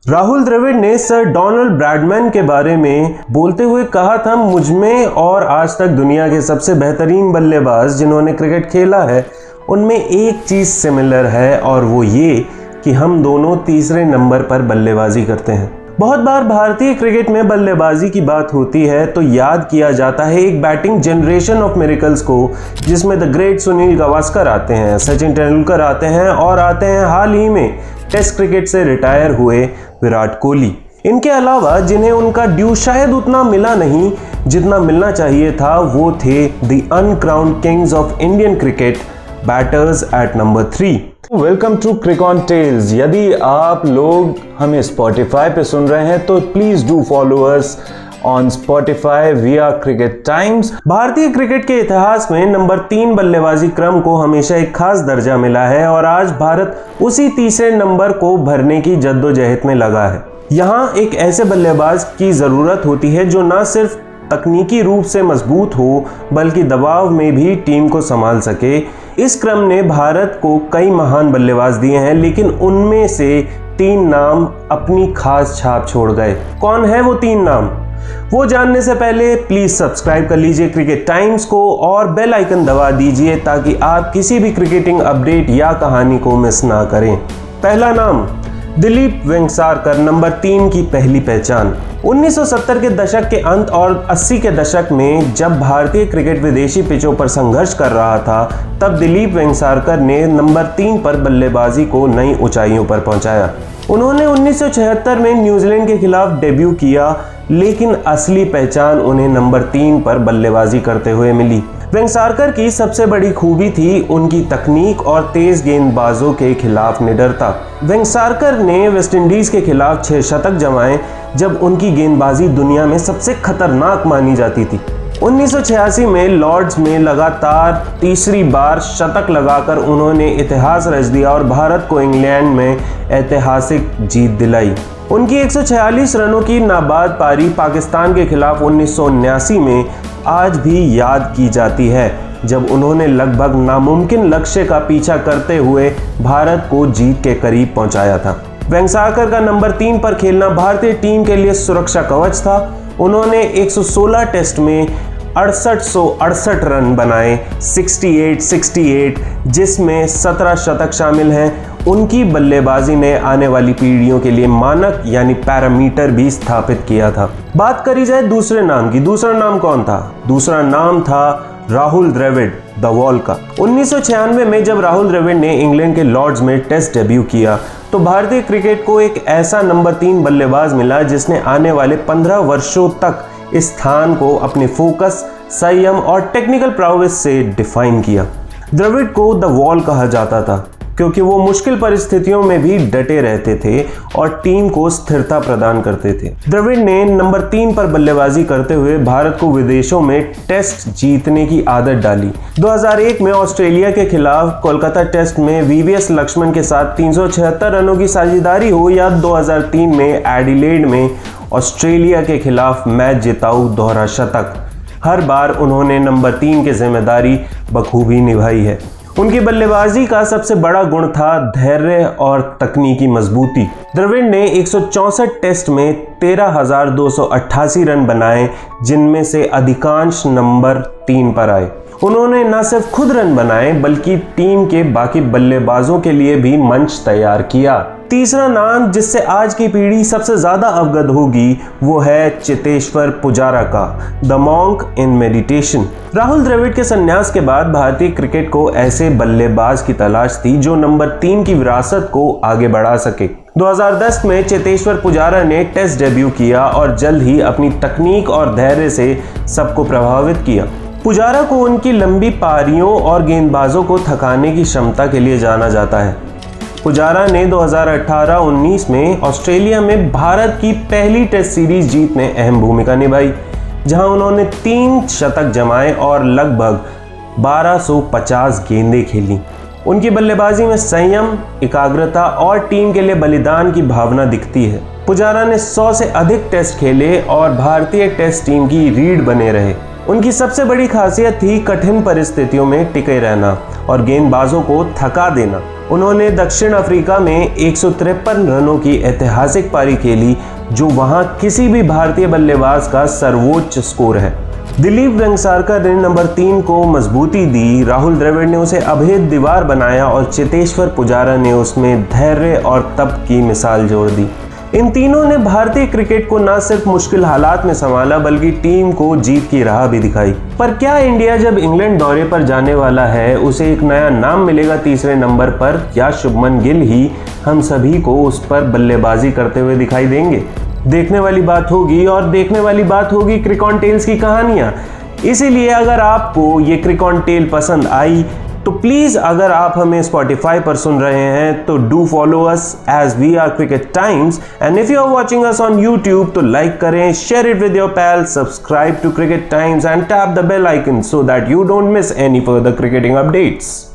राहुल द्रविड़ ने sir Donald Bradman के बारे में बोलते हुए कहा था, मुझमें और आज तक दुनिया के सबसे बेहतरीन बल्लेबाज जिन्होंने क्रिकेट खेला है उनमें एक चीज़ सिमिलर है और वो ये कि हम दोनों तीसरे नंबर पर बल्लेबाजी करते हैं। बहुत बार भारतीय क्रिकेट में बल्लेबाजी की बात होती है तो याद किया जाता है एक बैटिंग जनरेशन ऑफ मिरेकल्स को, जिसमें द ग्रेट सुनील गावस्कर आते हैं, सचिन तेंदुलकर आते हैं और आते हैं हाल ही में टेस्ट क्रिकेट से रिटायर हुए विराट कोहली। इनके अलावा जिन्हें उनका ड्यू शायद उतना मिला नहीं जितना मिलना चाहिए था, वो थे the uncrowned kings of Indian cricket, batters at number 3। Welcome to Cricon tales. यदि आप लोग हमें स्पॉटिफाई पे सुन रहे हैं तो please do follow us on Spotify विया क्रिकेट टाइम्स। भारतीय क्रिकेट के इतिहास में नंबर 3 बल्लेबाजी क्रम को हमेशा एक खास दर्जा मिला है और आज भारत उसी तीसरे नंबर को भरने की जद्दोजहद में लगा है। यहाँ एक ऐसे बल्लेबाज की जरूरत होती है जो न सिर्फ तकनीकी रूप से मजबूत हो बल्कि दबाव में भी टीम को संभाल सके। इस क्रम ने भारत को कई महान बल्लेबाज दिए हैं, लेकिन उनमें से 3 नाम अपनी खास छाप छोड़ गए। कौन है वो 3 नाम? वो जानने से पहले प्लीज सब्सक्राइब कर लीजिए क्रिकेट टाइम्स को और बेल आइकन दबा दीजिए ताकि आप किसी भी क्रिकेटिंग अपडेट या कहानी को मिस ना करें। पहला नाम दिलीप वेंगसारकर, नंबर 3 की पहली पहचान। 1970 के दशक के अंत और 80 के दशक में जब भारतीय क्रिकेट विदेशी पिचों पर संघर्ष कर रहा था, तब दिलीप वेंगसारकर ने नंबर 3 पर बल्लेबाजी को नई ऊंचाइयों पर पहुंचाया। उन्होंने 1976 में न्यूजीलैंड के खिलाफ डेब्यू किया, लेकिन असली पहचान उन्हें नंबर 3 पर बल्लेबाजी करते हुए मिली। वेंगसारकर की सबसे बड़ी खूबी थी उनकी तकनीक और तेज गेंदबाजों के खिलाफ निडरता। वेंगसारकर ने वेस्टइंडीज के खिलाफ 6 शतक जमाए जब उनकी गेंदबाजी दुनिया में सबसे खतरनाक मानी जाती थी। 1986 में लॉर्ड्स में लगातार तीसरी बार शतक लगाकर उन्होंने इतिहास रच दिया और भारत को इंग्लैंड में ऐतिहासिक जीत दिलाई। उनकी 146 रनों की नाबाद पारी पाकिस्तान के खिलाफ 1979 में आज भी याद की जाती है, जब उन्होंने लगभग नामुमकिन लक्ष्य का पीछा करते हुए भारत को जीत के करीब पहुंचाया था। वेंगसारकर का नंबर 3 पर खेलना भारतीय टीम के लिए सुरक्षा कवच था। उन्होंने 116 टेस्ट में 6868 रन बनाए, 68 जिसमें 17 शतक शामिल हैं। उनकी बल्लेबाजी ने आने वाली पीढ़ियों के लिए मानक यानी पैरामीटर भी स्थापित किया था। बात करी जाए दूसरे नाम की। दूसरा नाम कौन था? दूसरा नाम था राहुल द्रविड़, द वॉल का। 1996 में जब राहुल द्रविड़ ने इंग्लैंड के लॉर्ड्स में टेस्ट डेब्यू किया तो भारतीय क्रिकेट को एक ऐसा नंबर 3 बल्लेबाज मिला जिसने आने वाले 15 वर्षों तक इस स्थान को अपने फोकस, संयम और टेक्निकल प्राउवेस से डिफाइन किया। द्रविड़ को द वॉल कहा जाता था क्योंकि वो मुश्किल परिस्थितियों में भी डटे रहते थे और टीम को स्थिरता प्रदान करते थे। द्रविड़ ने नंबर 3 पर बल्लेबाजी करते हुए भारत को विदेशों में टेस्ट जीतने की आदत डाली। 2001 में ऑस्ट्रेलिया के खिलाफ कोलकाता टेस्ट में वीवीएस लक्ष्मण के साथ 376 रनों की साझेदारी हो या 2003 में एडिलेड में ऑस्ट्रेलिया के खिलाफ मैच जिताऊ दोहरा शतक, हर बार उन्होंने नंबर 3 की जिम्मेदारी बखूबी निभाई है। उनकी बल्लेबाजी का सबसे बड़ा गुण था धैर्य और तकनीकी मजबूती। द्रविड़ ने 164 टेस्ट में 13,288 रन बनाए, जिनमें से अधिकांश नंबर 3 पर आए। उन्होंने न सिर्फ खुद रन बनाए बल्कि टीम के बाकी बल्लेबाजों के लिए भी मंच तैयार किया। तीसरा नाम जिससे आज की पीढ़ी सबसे ज्यादा अवगत होगी वो है चेतेश्वर पुजारा का, the monk in meditation. Rahul Dravid के संन्यास के बाद भारतीय क्रिकेट को ऐसे बल्लेबाज की तलाश थी जो नंबर 3 की विरासत को आगे बढ़ा सके। 2010 में चेतेश्वर पुजारा ने टेस्ट डेब्यू किया और जल्द ही अपनी तकनीक और धैर्य से सबको प्रभावित किया। पुजारा को उनकी लंबी पारियों और गेंदबाजों को थकाने की क्षमता के लिए जाना जाता है। पुजारा ने 2018-19 में ऑस्ट्रेलिया में भारत की पहली टेस्ट सीरीज जीत में अहम भूमिका निभाई, जहां उन्होंने 3 शतक जमाए और लगभग 1250 गेंदें खेली। उनकी बल्लेबाजी में संयम, एकाग्रता और टीम के लिए बलिदान की भावना दिखती है। पुजारा ने 100 से अधिक टेस्ट खेले और भारतीय टेस्ट टीम की रीढ़ बने रहे। उनकी सबसे बड़ी खासियत थी कठिन परिस्थितियों में टिके रहना और गेंदबाजों को थका देना। उन्होंने दक्षिण अफ्रीका में 153 रनों की ऐतिहासिक पारी खेली, जो वहां किसी भी भारतीय बल्लेबाज का सर्वोच्च स्कोर है। दिलीप वेंगसरकर ने नंबर 3 को मजबूती दी, राहुल द्रविड़ ने उसे अभेद दीवार बनाया और चेतेश्वर पुजारा ने उसमें धैर्य और तप की मिसाल जोड़ दी। इन तीनों ने भारतीय क्रिकेट को न सिर्फ मुश्किल हालात में संभाला बल्कि टीम को जीत की राह भी दिखाई। पर क्या इंडिया जब इंग्लैंड दौरे पर जाने वाला है उसे एक नया नाम मिलेगा तीसरे नंबर पर, या शुभमन गिल ही हम सभी को उस पर बल्लेबाजी करते हुए दिखाई देंगे? देखने वाली बात होगी, और देखने वाली बात होगी क्रिकॉन टेल्स की कहानियां। इसीलिए अगर आपको ये क्रिकॉन टेल पसंद आई तो प्लीज, अगर आप हमें स्पॉटिफाई पर सुन रहे हैं तो do follow us as we are Cricket Times, and if you are watching us on YouTube तो लाइक करें, share it with your pal, subscribe to Cricket Times and tap the bell icon so that you don't miss any further cricketing updates.